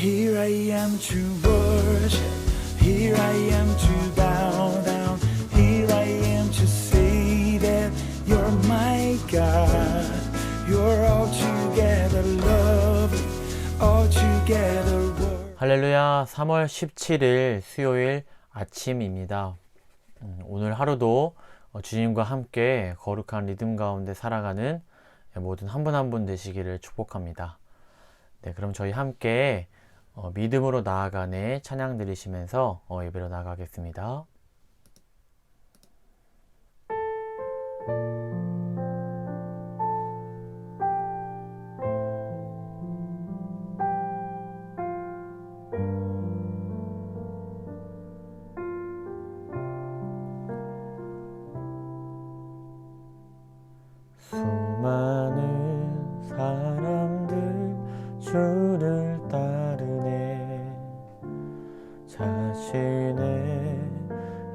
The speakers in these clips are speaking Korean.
Here I am to worship, here I am to bow down, here I am to say that you're my God. You're altogether lovely, altogether worthy. 할렐루야. 3월 17일 수요일 아침입니다. 오늘 하루도 주님과 함께 거룩한 리듬 가운데 살아가는 모든 한 분 한 분 되시기를 축복합니다. 네, 그럼 저희 함께 믿음으로 나아가네 찬양 들으시면서 예배로 나가겠습니다. 수많은 사람들 주를 따르네. 자신의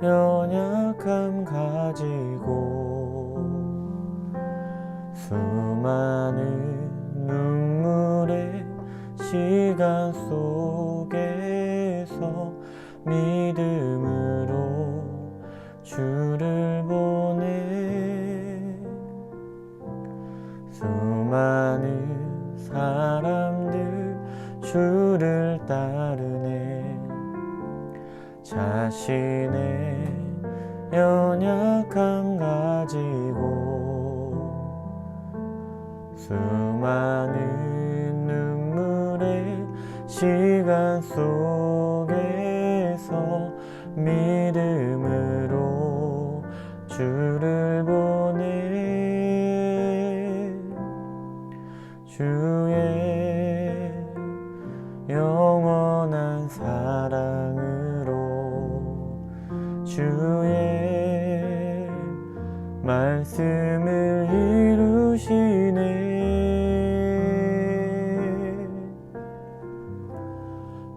연약함 가지고 수많은 눈물의 시간 속에서 믿음으로 주를 보내. 수많은 사람들 주를 따르네. 자신의 연약함 가지고 수많은 눈물의 시간 속에서 믿음으로 주를 보내. 주의 영원한 사랑으로 주의 말씀을 이루시네.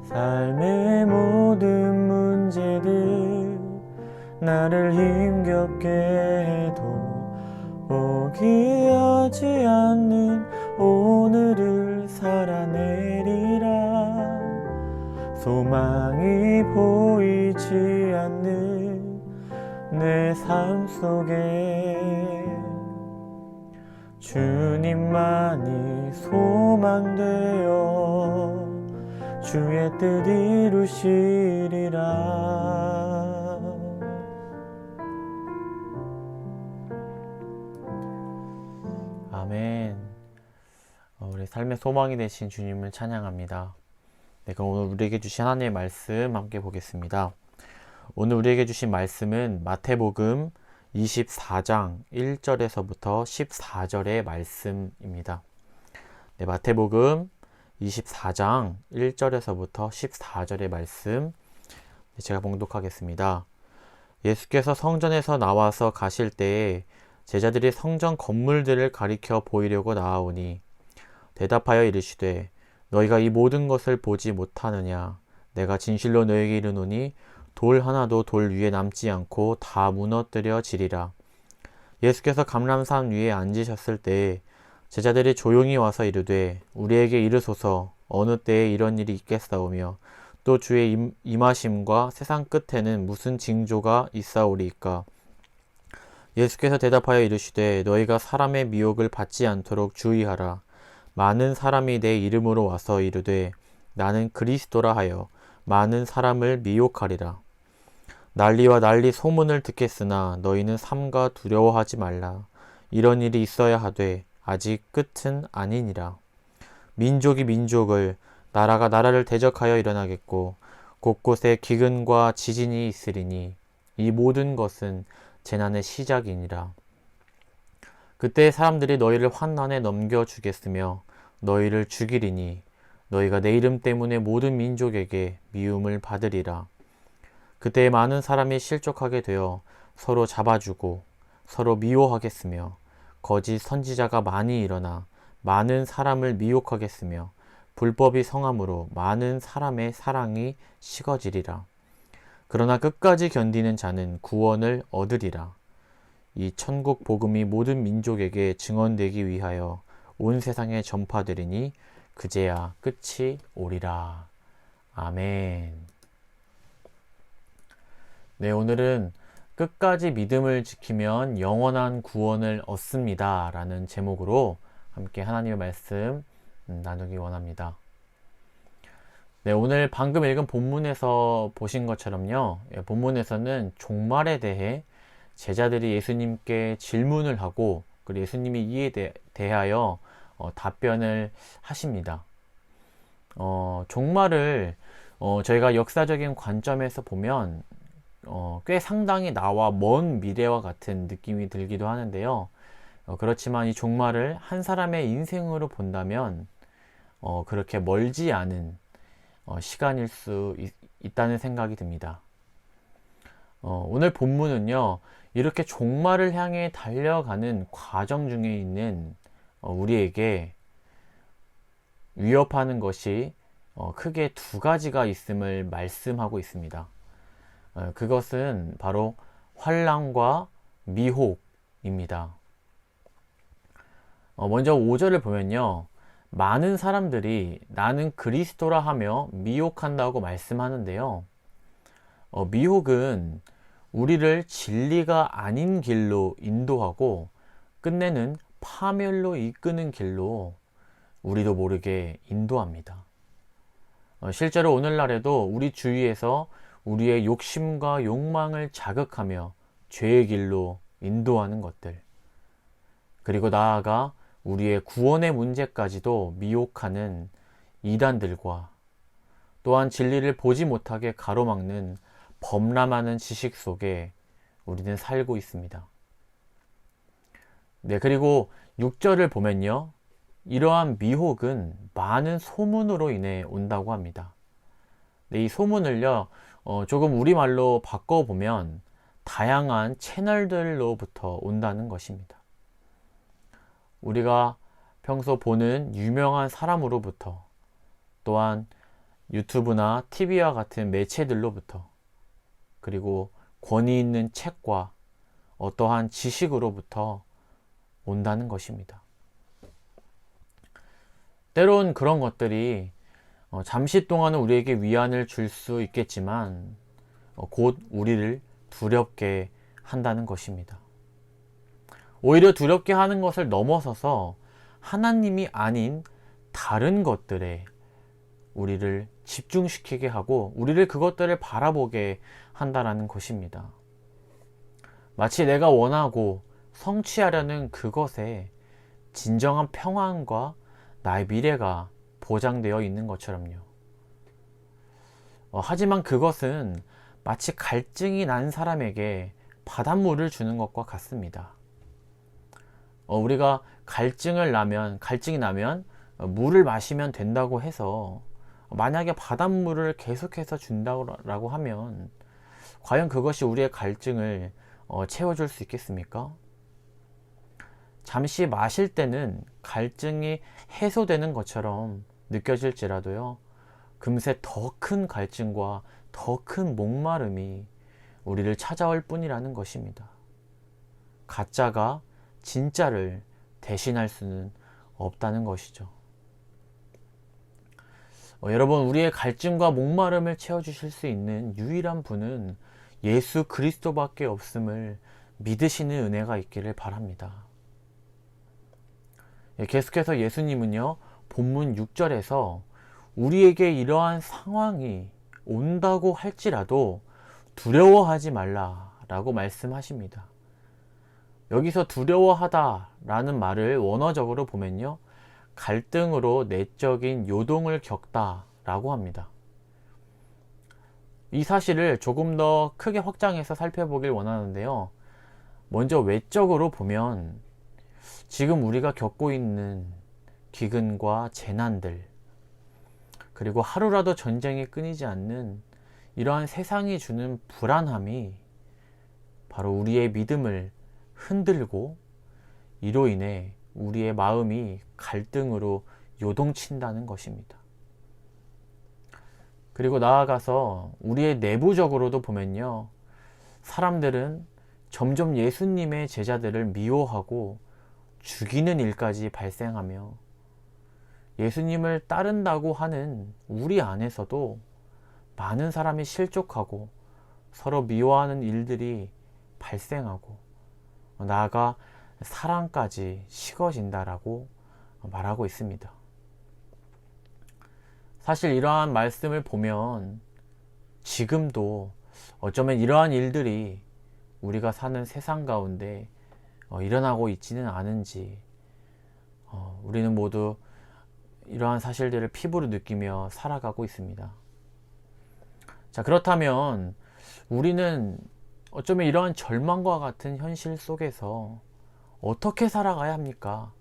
삶의 모든 문제들 나를 힘겹게 해도 포기하지 않는 오늘을 살아내리라. 소망이 보이지 않는 내 삶 속에 주님만이 소망되어 주의 뜻 이루시리라. 아멘. 우리 삶의 소망이 되신 주님을 찬양합니다. 네, 그럼 오늘 우리에게 주신 하나님의 말씀 함께 보겠습니다. 오늘 우리에게 주신 말씀은 마태복음 24장 1절에서부터 14절의 말씀입니다. 네, 마태복음 24장 1절에서부터 14절의 말씀 제가 봉독하겠습니다. 예수께서 성전에서 나와서 가실 때에 제자들이 성전 건물들을 가리켜 보이려고 나아오니 대답하여 이르시되 너희가 이 모든 것을 보지 못하느냐. 내가 진실로 너희에게 이르노니 돌 하나도 돌 위에 남지 않고 다 무너뜨려지리라. 예수께서 감람산 위에 앉으셨을 때에 제자들이 조용히 와서 이르되 우리에게 이르소서 어느 때에 이런 일이 있겠사오며 또 주의 임하심과 세상 끝에는 무슨 징조가 있사오리이까. 예수께서 대답하여 이르시되 너희가 사람의 미혹을 받지 않도록 주의하라. 많은 사람이 내 이름으로 와서 이르되 나는 그리스도라 하여 많은 사람을 미혹하리라. 난리와 난리 소문을 듣겠으나 너희는 삼가 두려워하지 말라. 이런 일이 있어야 하되 아직 끝은 아니니라. 민족이 민족을 나라가 나라를 대적하여 일어나겠고 곳곳에 기근과 지진이 있으리니 이 모든 것은 재난의 시작이니라. 그때 사람들이 너희를 환난에 넘겨주겠으며 너희를 죽이리니 너희가 내 이름 때문에 모든 민족에게 미움을 받으리라. 그때 많은 사람이 실족하게 되어 서로 잡아주고 서로 미워하겠으며 거짓 선지자가 많이 일어나 많은 사람을 미혹하겠으며 불법이 성함으로 많은 사람의 사랑이 식어지리라. 그러나 끝까지 견디는 자는 구원을 얻으리라. 이 천국 복음이 모든 민족에게 증언되기 위하여 온 세상에 전파되리니 그제야 끝이 오리라. 아멘. 네, 오늘은 끝까지 믿음을 지키면 영원한 구원을 얻습니다 라는 제목으로 함께 하나님의 말씀 나누기 원합니다. 네, 오늘 방금 읽은 본문에서 보신 것처럼요, 본문에서는 종말에 대해 제자들이 예수님께 질문을 하고 그리고 예수님이 이에 대하여 답변을 하십니다. 종말을 저희가 역사적인 관점에서 보면 꽤 상당히 나와 먼 미래와 같은 느낌이 들기도 하는데요. 그렇지만 이 종말을 한 사람의 인생으로 본다면 그렇게 멀지 않은 시간일 수 있다는 생각이 듭니다. 오늘 본문은요, 이렇게 종말을 향해 달려가는 과정 중에 있는 우리에게 위협하는 것이 크게 두 가지가 있음을 말씀하고 있습니다. 그것은 바로 환난과 미혹입니다. 먼저 5절을 보면요, 많은 사람들이 나는 그리스도라 하며 미혹한다고 말씀하는데요. 미혹은 우리를 진리가 아닌 길로 인도하고 끝내는 파멸로 이끄는 길로 우리도 모르게 인도합니다. 실제로 오늘날에도 우리 주위에서 우리의 욕심과 욕망을 자극하며 죄의 길로 인도하는 것들, 그리고 나아가 우리의 구원의 문제까지도 미혹하는 이단들과 또한 진리를 보지 못하게 가로막는 범람하는 지식 속에 우리는 살고 있습니다. 네, 그리고 6절을 보면요, 이러한 미혹은 많은 소문으로 인해 온다고 합니다. 네, 이 소문을요, 조금 우리말로 바꿔보면 다양한 채널들로부터 온다는 것입니다. 우리가 평소 보는 유명한 사람으로부터, 또한 유튜브나 TV와 같은 매체들로부터, 그리고 권위 있는 책과 어떠한 지식으로부터 온다는 것입니다. 때론 그런 것들이 잠시 동안은 우리에게 위안을 줄 수 있겠지만 곧 우리를 두렵게 한다는 것입니다. 오히려 두렵게 하는 것을 넘어서서 하나님이 아닌 다른 것들에 우리를 집중시키게 하고 우리를 그것들을 바라보게 한다는 것입니다. 마치 내가 원하고 성취하려는 그것에 진정한 평안과 나의 미래가 보장되어 있는 것처럼요. 하지만 그것은 마치 갈증이 난 사람에게 바닷물을 주는 것과 같습니다. 우리가 갈증이 나면 물을 마시면 된다고 해서 만약에 바닷물을 계속해서 준다고 하면 과연 그것이 우리의 갈증을 채워줄 수 있겠습니까? 잠시 마실 때는 갈증이 해소되는 것처럼 느껴질지라도요, 금세 더 큰 갈증과 더 큰 목마름이 우리를 찾아올 뿐이라는 것입니다. 가짜가 진짜를 대신할 수는 없다는 것이죠. 여러분, 우리의 갈증과 목마름을 채워주실 수 있는 유일한 분은 예수 그리스도밖에 없음을 믿으시는 은혜가 있기를 바랍니다. 계속해서 예수님은요, 본문 6절에서 우리에게 이러한 상황이 온다고 할지라도 두려워하지 말라라고 말씀하십니다. 여기서 두려워하다 라는 말을 원어적으로 보면요, 갈등으로 내적인 요동을 겪다 라고 합니다. 이 사실을 조금 더 크게 확장해서 살펴보길 원하는데요, 먼저 외적으로 보면 지금 우리가 겪고 있는 기근과 재난들, 그리고 하루라도 전쟁이 끊이지 않는 이러한 세상이 주는 불안함이 바로 우리의 믿음을 흔들고 이로 인해 우리의 마음이 갈등으로 요동친다는 것입니다. 그리고 나아가서 우리의 내부적으로도 보면요, 사람들은 점점 예수님의 제자들을 미워하고 죽이는 일까지 발생하며 예수님을 따른다고 하는 우리 안에서도 많은 사람이 실족하고 서로 미워하는 일들이 발생하고 나아가 사랑까지 식어진다라고 말하고 있습니다. 사실 이러한 말씀을 보면 지금도 어쩌면 이러한 일들이 우리가 사는 세상 가운데 일어나고 있지는 않은지 우리는 모두 이러한 사실들을 피부로 느끼며 살아가고 있습니다. 자, 그렇다면 우리는 어쩌면 이러한 절망과 같은 현실 속에서 어떻게 살아가야 합니까?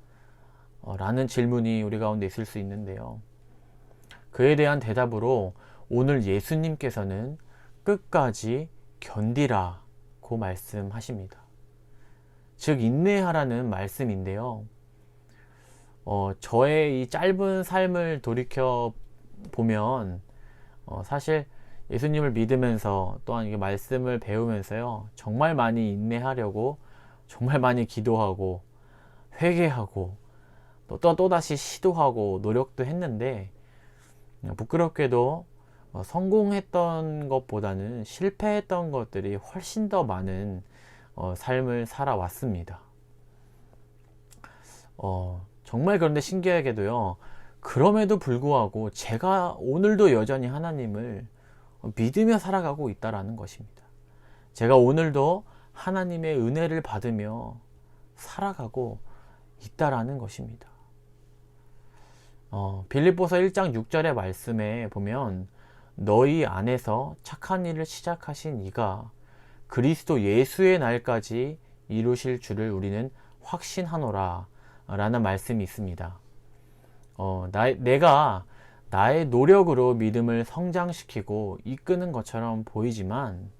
라는 질문이 우리 가운데 있을 수 있는데요. 그에 대한 대답으로 오늘 예수님께서는 끝까지 견디라고 말씀하십니다. 즉 인내하라는 말씀인데요. 저의 이 짧은 삶을 돌이켜 보면 사실 예수님을 믿으면서 또한 이 말씀을 배우면서요, 정말 많이 인내하려고 정말 많이 기도하고 회개하고 또다시 시도하고 노력도 했는데 부끄럽게도 성공했던 것보다는 실패했던 것들이 훨씬 더 많은 삶을 살아왔습니다. 정말 그런데 신기하게도요, 그럼에도 불구하고 제가 오늘도 여전히 하나님을 믿으며 살아가고 있다라는 것입니다. 제가 오늘도 하나님의 은혜를 받으며 살아가고 있다라는 것입니다. 빌립보서 1장 6절의 말씀에 보면 너희 안에서 착한 일을 시작하신 이가 그리스도 예수의 날까지 이루실 줄을 우리는 확신하노라 라는 말씀이 있습니다. 내가 나의 노력으로 믿음을 성장시키고 이끄는 것처럼 보이지만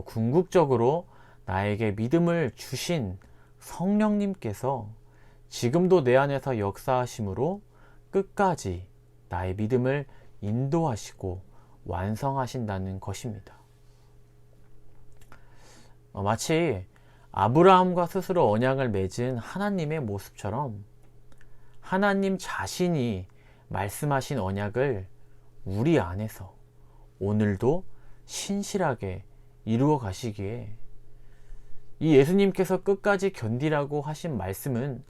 궁극적으로 나에게 믿음을 주신 성령님께서 지금도 내 안에서 역사하심으로 끝까지 나의 믿음을 인도하시고 완성하신다는 것입니다. 마치 아브라함과 스스로 언약을 맺은 하나님의 모습처럼 하나님 자신이 말씀하신 언약을 우리 안에서 오늘도 신실하게 이루어 가시기에 이 예수님께서 끝까지 견디라고 하신 말씀은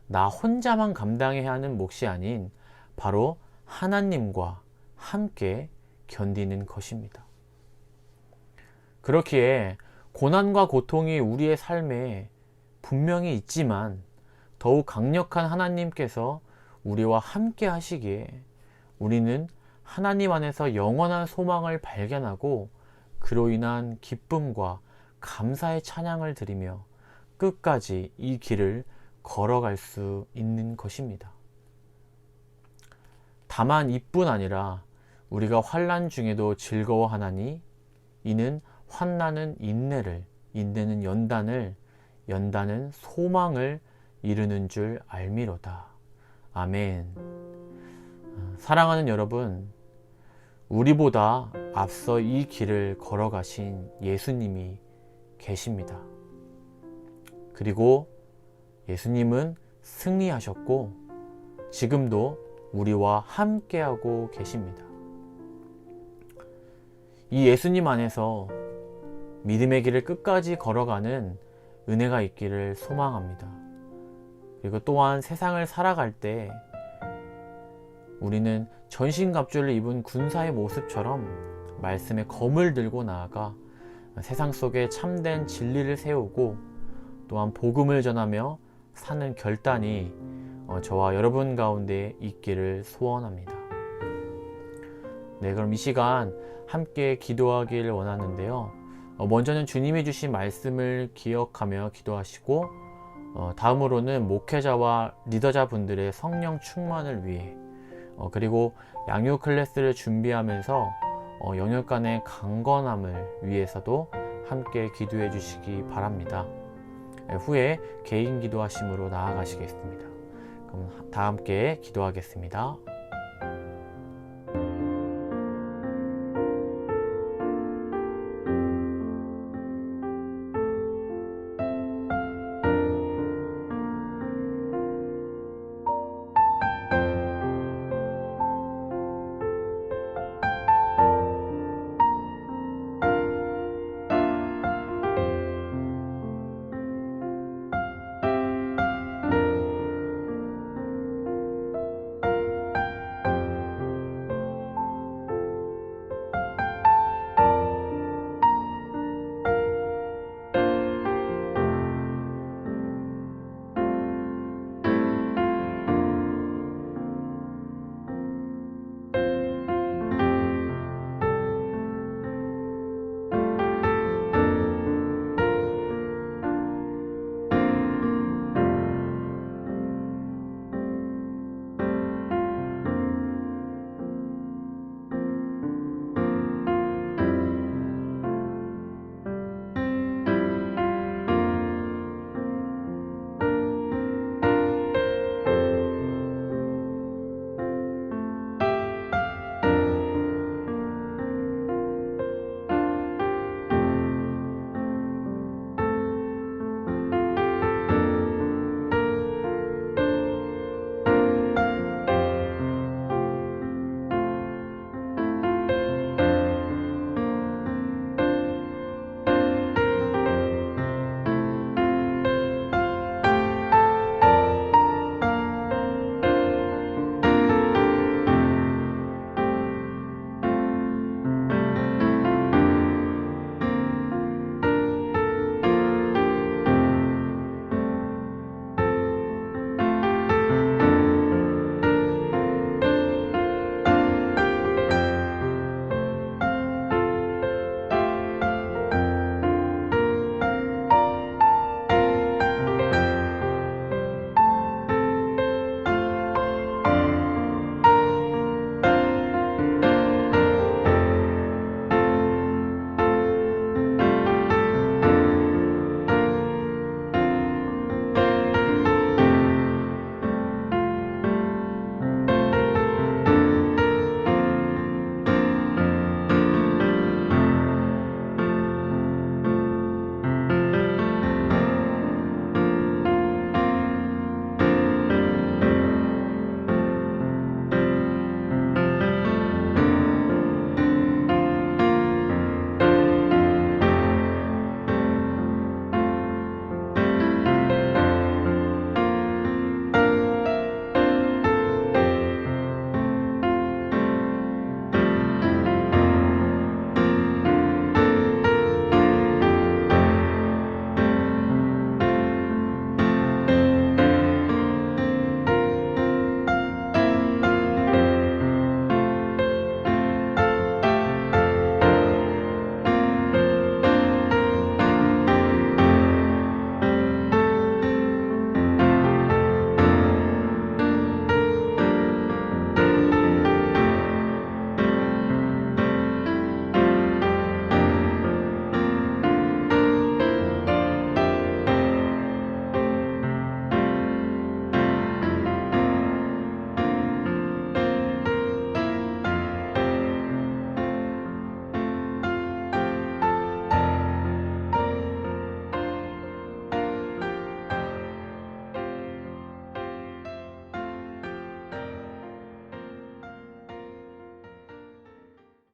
나 혼자만 감당해야 하는 몫이 아닌 바로 하나님과 함께 견디는 것입니다. 그렇기에 고난과 고통이 우리의 삶에 분명히 있지만 더욱 강력한 하나님께서 우리와 함께 하시기에 우리는 하나님 안에서 영원한 소망을 발견하고 그로 인한 기쁨과 감사의 찬양을 드리며 끝까지 이 길을 걸어갈 수 있는 것입니다. 다만 이뿐 아니라 우리가 환난 중에도 즐거워하나니 이는 환난은 인내를, 인내는 연단을, 연단은 소망을 이루는 줄 알미로다. 아멘. 사랑하는 여러분, 우리보다 앞서 이 길을 걸어가신 예수님이 계십니다. 그리고 예수님은 승리하셨고 지금도 우리와 함께하고 계십니다. 이 예수님 안에서 믿음의 길을 끝까지 걸어가는 은혜가 있기를 소망합니다. 그리고 또한 세상을 살아갈 때 우리는 전신갑주를 입은 군사의 모습처럼 말씀의 검을 들고 나아가 세상 속에 참된 진리를 세우고 또한 복음을 전하며 사는 결단이 저와 여러분 가운데 있기를 소원합니다. 네, 그럼 이 시간 함께 기도하기를 원하는데요. 먼저는 주님이 주신 말씀을 기억하며 기도하시고 다음으로는 목회자와 리더자분들의 성령 충만을 위해 그리고 양육 클래스를 준비하면서 영역 간의 강건함을 위해서도 함께 기도해 주시기 바랍니다. 후에 개인 기도하심으로 나아가시겠습니다. 그럼 다 함께 기도하겠습니다.